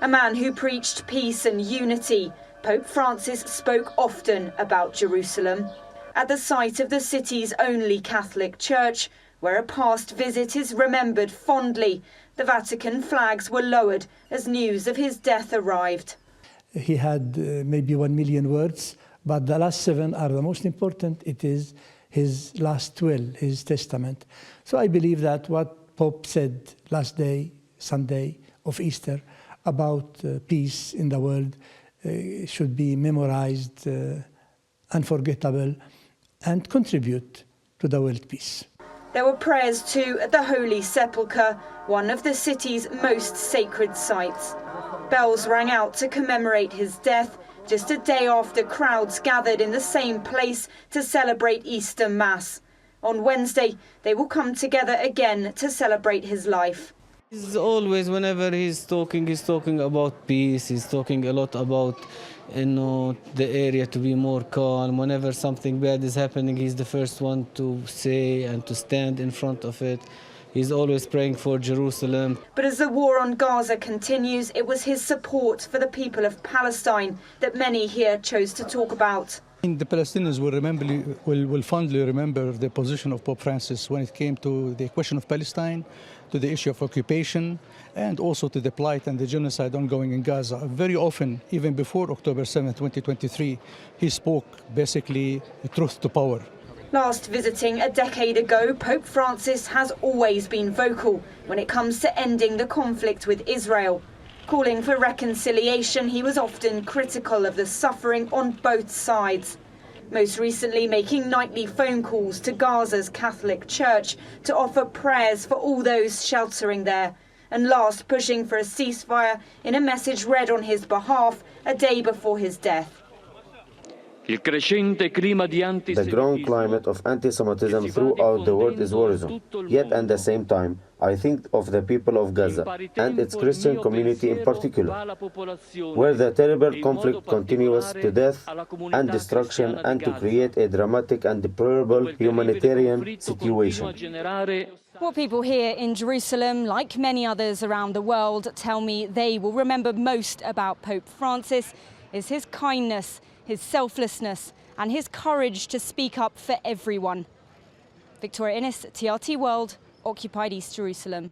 A man who preached peace and unity, Pope Francis spoke often about Jerusalem. At the site of the city's only Catholic church, where a past visit is remembered fondly, the Vatican flags were lowered as news of his death arrived. He had maybe 1 million words, but the last 7 are the most important. It is his last will, his testament. So I believe that what Pope said last day, Sunday of Easter, about peace in the world should be memorized, unforgettable, and contribute to the world peace. There were prayers too at the Holy Sepulchre, one of the city's most sacred sites. Bells rang out to commemorate his death, just a day after crowds gathered in the same place to celebrate Easter Mass. On Wednesday, they will come together again to celebrate his life. He's always, whenever he's talking about peace. He's talking a lot about, the area to be more calm. Whenever something bad is happening, he's the first one to say and to stand in front of it. He's always praying for Jerusalem. But as the war on Gaza continues, it was his support for the people of Palestine that many here chose to talk about. The Palestinians will fondly remember the position of Pope Francis when it came to the question of Palestine, to the issue of occupation, and also to the plight and the genocide ongoing in Gaza. Very often, even before October 7, 2023, he spoke basically truth to power. Last visiting a decade ago, Pope Francis has always been vocal when it comes to ending the conflict with Israel. Calling for reconciliation, he was often critical of the suffering on both sides. Most recently making nightly phone calls to Gaza's Catholic Church to offer prayers for all those sheltering there. And last pushing for a ceasefire in a message read on his behalf a day before his death. The growing climate of anti-Semitism throughout the world is worrisome. Yet at the same time, I think of the people of Gaza and its Christian community in particular, where the terrible conflict continues to death and destruction and to create a dramatic and deplorable humanitarian situation. What people here in Jerusalem, like many others around the world, tell me they will remember most about Pope Francis is his kindness, his selflessness, and his courage to speak up for everyone. Victoria Innes, TRT World, occupied East Jerusalem.